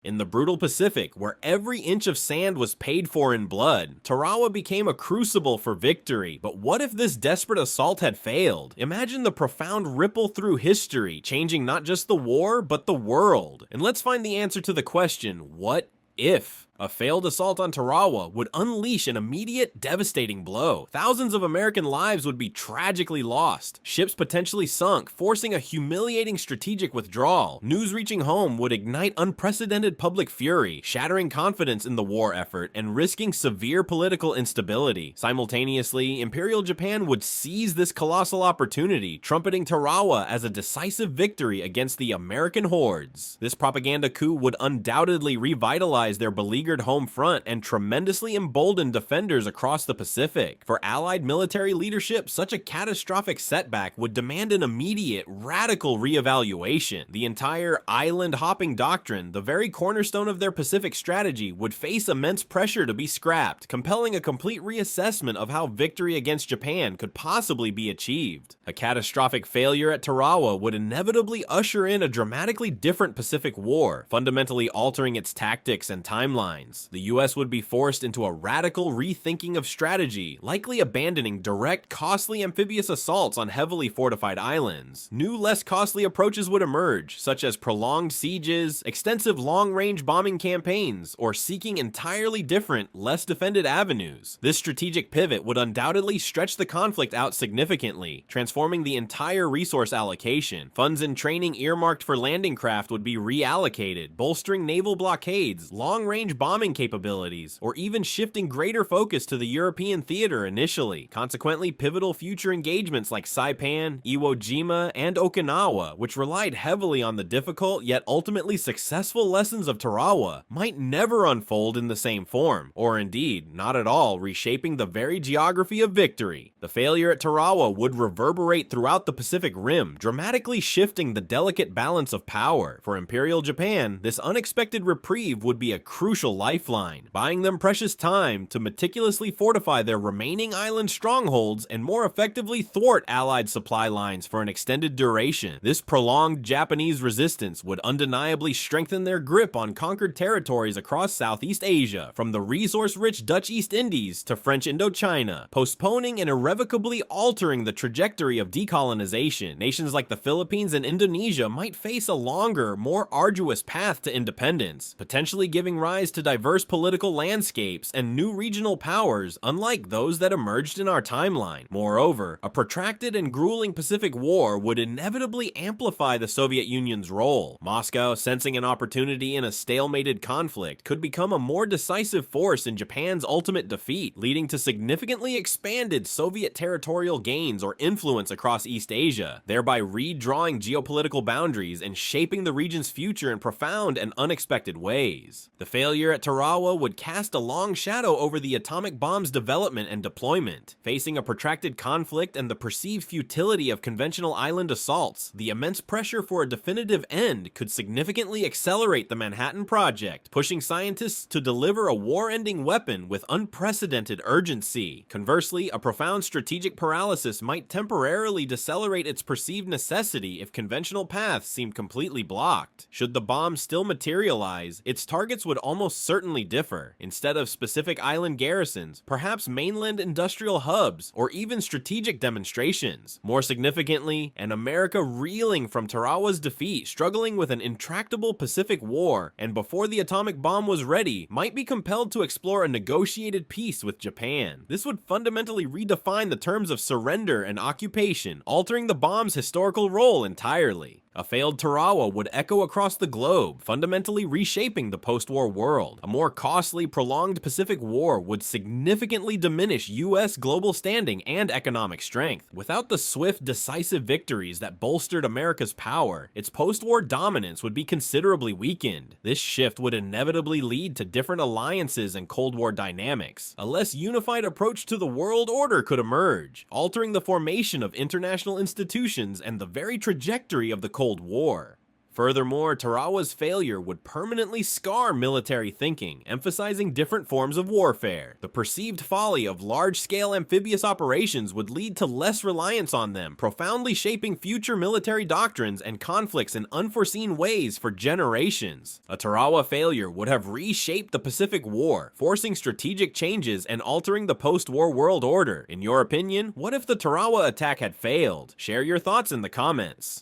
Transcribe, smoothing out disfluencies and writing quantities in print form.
In the brutal Pacific, where every inch of sand was paid for in blood, Tarawa became a crucible for victory. But what if this desperate assault had failed? Imagine the profound ripple through history, changing not just the war, but the world. And let's find the answer to the question, what if? A failed assault on Tarawa would unleash an immediate, devastating blow. Thousands of American lives would be tragically lost, ships potentially sunk, forcing a humiliating strategic withdrawal. News reaching home would ignite unprecedented public fury, shattering confidence in the war effort and risking severe political instability. Simultaneously, Imperial Japan would seize this colossal opportunity, trumpeting Tarawa as a decisive victory against the American hordes. This propaganda coup would undoubtedly revitalize their beleaguered home front and tremendously embolden defenders across the Pacific. For Allied military leadership, such a catastrophic setback would demand an immediate, radical reevaluation. The entire island-hopping doctrine, the very cornerstone of their Pacific strategy, would face immense pressure to be scrapped, compelling a complete reassessment of how victory against Japan could possibly be achieved. A catastrophic failure at Tarawa would inevitably usher in a dramatically different Pacific War, fundamentally altering its tactics and timeline. The US would be forced into a radical rethinking of strategy, likely abandoning direct, costly amphibious assaults on heavily fortified islands. New, less costly approaches would emerge, such as prolonged sieges, extensive long-range bombing campaigns, or seeking entirely different, less defended avenues. This strategic pivot would undoubtedly stretch the conflict out significantly, transforming the entire resource allocation. Funds and training earmarked for landing craft would be reallocated, bolstering naval blockades, long-range bombing capabilities, or even shifting greater focus to the European theater initially. Consequently, pivotal future engagements like Saipan, Iwo Jima, and Okinawa, which relied heavily on the difficult yet ultimately successful lessons of Tarawa, might never unfold in the same form, or indeed, not at all, reshaping the very geography of victory. The failure at Tarawa would reverberate throughout the Pacific Rim, dramatically shifting the delicate balance of power. For Imperial Japan, this unexpected reprieve would be a crucial lifeline, buying them precious time to meticulously fortify their remaining island strongholds and more effectively thwart Allied supply lines for an extended duration. This prolonged Japanese resistance would undeniably strengthen their grip on conquered territories across Southeast Asia, from the resource-rich Dutch East Indies to French Indochina, postponing and irrevocably altering the trajectory of decolonization. Nations like the Philippines and Indonesia might face a longer, more arduous path to independence, potentially giving rise to diverse political landscapes and new regional powers unlike those that emerged in our timeline. Moreover, a protracted and grueling Pacific War would inevitably amplify the Soviet Union's role. Moscow, sensing an opportunity in a stalemated conflict, could become a more decisive force in Japan's ultimate defeat, leading to significantly expanded Soviet territorial gains or influence across East Asia, thereby redrawing geopolitical boundaries and shaping the region's future in profound and unexpected ways. The failure at Tarawa would cast a long shadow over the atomic bomb's development and deployment. Facing a protracted conflict and the perceived futility of conventional island assaults, the immense pressure for a definitive end could significantly accelerate the Manhattan Project, pushing scientists to deliver a war-ending weapon with unprecedented urgency. Conversely, a profound strategic paralysis might temporarily decelerate its perceived necessity if conventional paths seemed completely blocked. Should the bomb still materialize, its targets would almost certainly differ. Instead of specific island garrisons, perhaps mainland industrial hubs, or even strategic demonstrations. More significantly, an America reeling from Tarawa's defeat, struggling with an intractable Pacific War, and before the atomic bomb was ready, might be compelled to explore a negotiated peace with Japan. This would fundamentally redefine the terms of surrender and occupation, altering the bomb's historical role entirely. A failed Tarawa would echo across the globe, fundamentally reshaping the post-war world. A more costly, prolonged Pacific War would significantly diminish US global standing and economic strength. Without the swift, decisive victories that bolstered America's power, its post-war dominance would be considerably weakened. This shift would inevitably lead to different alliances and Cold War dynamics. A less unified approach to the world order could emerge, altering the formation of international institutions and the very trajectory of the Cold War. Furthermore, Tarawa's failure would permanently scar military thinking, emphasizing different forms of warfare. The perceived folly of large-scale amphibious operations would lead to less reliance on them, profoundly shaping future military doctrines and conflicts in unforeseen ways for generations. A Tarawa failure would have reshaped the Pacific War, forcing strategic changes and altering the post-war world order. In your opinion, what if the Tarawa attack had failed? Share your thoughts in the comments.